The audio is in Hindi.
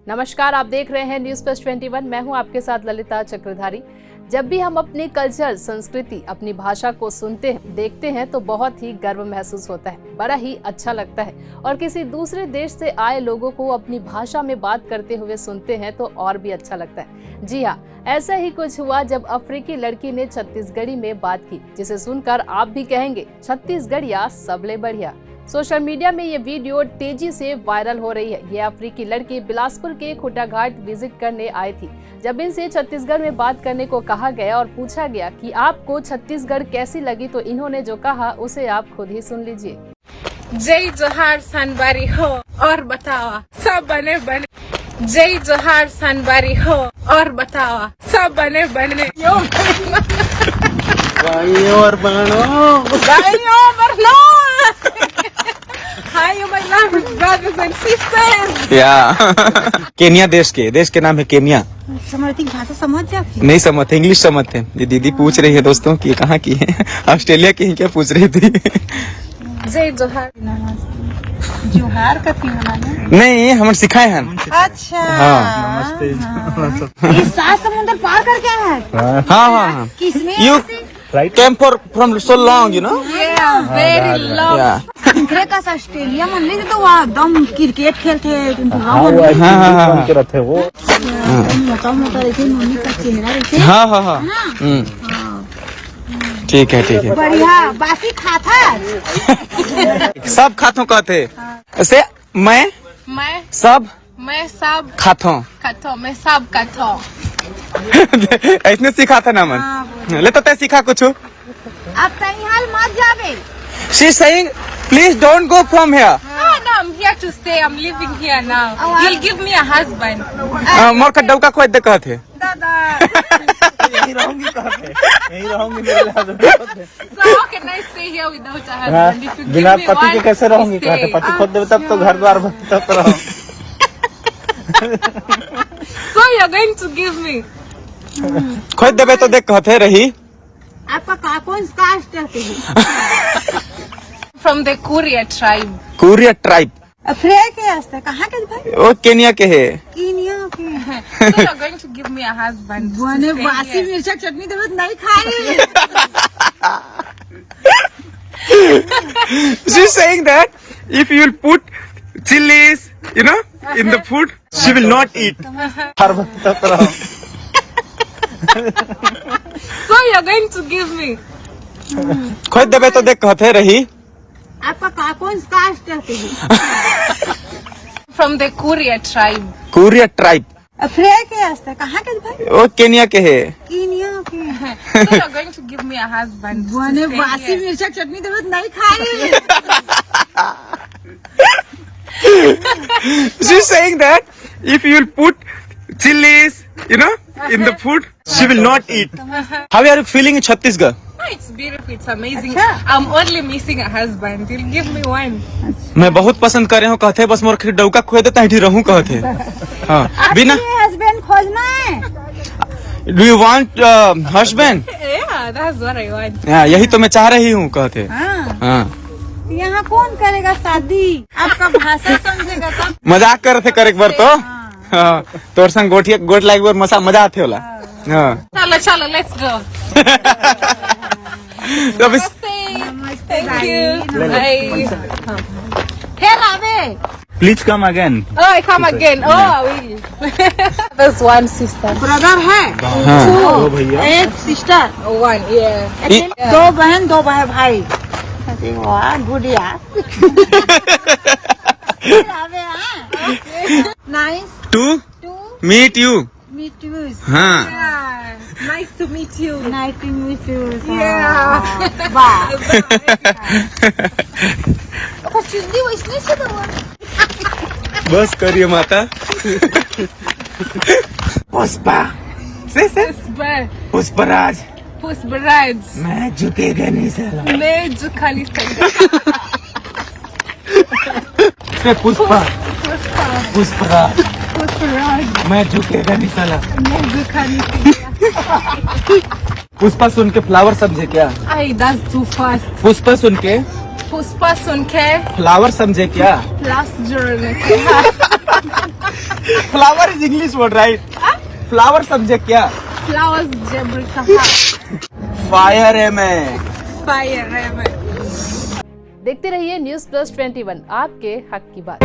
नमस्कार, आप देख रहे हैं न्यूज़ प्लस 21। मैं हूं आपके साथ ललिता चक्रधारी। जब भी हम अपने कल्चर, संस्कृति, अपनी भाषा को सुनते हैं, देखते हैं तो बहुत ही गर्व महसूस होता है, बड़ा ही अच्छा लगता है। और किसी दूसरे देश से आए लोगों को अपनी भाषा में बात करते हुए सुनते हैं तो और भी अच्छा लगता है। जी हाँ, ऐसा ही कुछ हुआ जब अफ्रीकी लड़की ने छत्तीसगढ़ी में बात की, जिसे सुनकर आप भी कहेंगे छत्तीसगढ़िया सबले बढ़िया। सोशल मीडिया में ये वीडियो तेजी से वायरल हो रही है। ये अफ्रीकी लड़की बिलासपुर के खुटाघाट विजिट करने आई थी। जब इनसे छत्तीसगढ़ में बात करने को कहा गया और पूछा गया कि आपको छत्तीसगढ़ कैसी लगी, तो इन्होंने जो कहा उसे आप खुद ही सुन लीजिए। जय जोहार सनबारी हो और बताओ सब बने बने। जय जोहार सनबारी हो और बताओ सब बने बने। भाइयों और बहनों, Hi, you my lovely brothers and sisters. Kenya देश के नाम है केनिया। समझती भाषा समझ जाती नहीं समझते, इंग्लिश समझते। ये दीदी पूछ रही है दोस्तों कि कहाँ की है, ऑस्ट्रेलिया की है क्या पूछ रही थी। जय जोहार। जोहार का क्यों बनाना? नहीं, हम सिखाए हैं। अच्छा, हाँ। नमस्ते। ये 7 समुद्र पार करके आया है? हाँ। किसमें? You came from so long, you know? Yeah, very long. Yeah. दूसरे का ऑस्ट्रेलिया मन ले तो वहाँ एकदम क्रिकेट खेलते हैं। हाँ। मोटा मोटा रहते, मम्मी का चेहरा रहते। हाँ। ठीक है। बढ़िया बासी खाता। सब खातों कहते ऐसे मैं सब खातों मैं सब खातों। ऐसने सीखा था ना मन। ले तो तय सीखा कुछ। अब कहीं हाल मत जावे। She saying please don't go from here. No, I'm here to stay. I'm living here now. You'll give me a husband. मोर का डौका खोद दे कहते। दादा यही रहूंगी मेरे So how can I stay here without a husband? If you give बिना me पति के one, कैसे रहूंगी stay. कहते। पति खोद देवे तब तो घर द्वार तब तो रहूं। So you're going to give me? खोद देवे तो देख कहते रही। आपका कौन कास्ट है? From the Kuria tribe. कुरिया ट्राइब। अफ्रीका के रास्ते कहाँ के भाई? वो केनिया के है। कीनिया के। So you're going to give me a husband. to बने stay बासी here. मिर्चा चटनी तो नहीं खाई। She's saying that if you'll put chilies, you know, in the food, she will not eat. So you're going to give me? खोद देवे तो देख कहते रही। आपका कौन कास्ट है? From the Kuria tribe. कुरिया ट्राइब। अफ्रीका के रास्ते कहाँ के भाई? वो केनिया के है। कीनिया के। So you're going to give me a husband. to बने stay बासी here. मिर्चा चटनी तो नहीं खाई। She's saying that if you'll put chilies, you know, in the food, she will not eat. How are you feeling in Chhattisgarh? Oh, it's beautiful. It's amazing. अच्छा। I'm only missing a husband. You'll give me one. मैं बहुत पसंद कर रहे हूँ कहते, बस मोर डौका खोद देता ही रहूँ कहते। हाँ, बिना हस्बैंड खोजना है। Do you want husband? Yeah, that's what I want. हाँ, यही तो मैं चाह रही हूँ कहते। हाँ, हाँ, यहाँ कौन करेगा शादी? आपका भाषा समझेगा तब। मजाक कर थे कर एक बार तो। हाँ, तोर संग गोट लाइक बार मजा आते होला। हाँ, Chalo, let's go. तो अभी Thank you. Bye. फिर आवे। Please come again. Oh, I come again. Oh, I will. There's one sister. Brother है। ओ भैया। एक सिस्टर। One, yeah. दो बहन, दो भाई। वाह, गुड़िया। फिर आवे हाँ। Nice to to meet you. meet you. हाँ, Yeah. Nice to meet you. Nice to meet you. Yeah. वाह। बस करिए माता। पुष्पा से पुष्पराज Pushbaraj. मैं झुकेगा नहीं साला। मैं झुका नहीं सकता. से पुष्पा पुष्पराज मैं झुकेगा नहीं साला। मैं झुका नहीं सकता. पुष्पा सुन के फ्लावर समझे क्या? Ay, that's too fast. Pushpa सुन के पुष्पा सुन के फ्लावर समझे क्या? लास्ट जोड़ने flower is English word right? Flower समझे क्या? फ्लावर्स जब कहा फायर है मैं। फायर है मैं। देखते रहिए न्यूज़ प्लस 21, आपके हक की बात।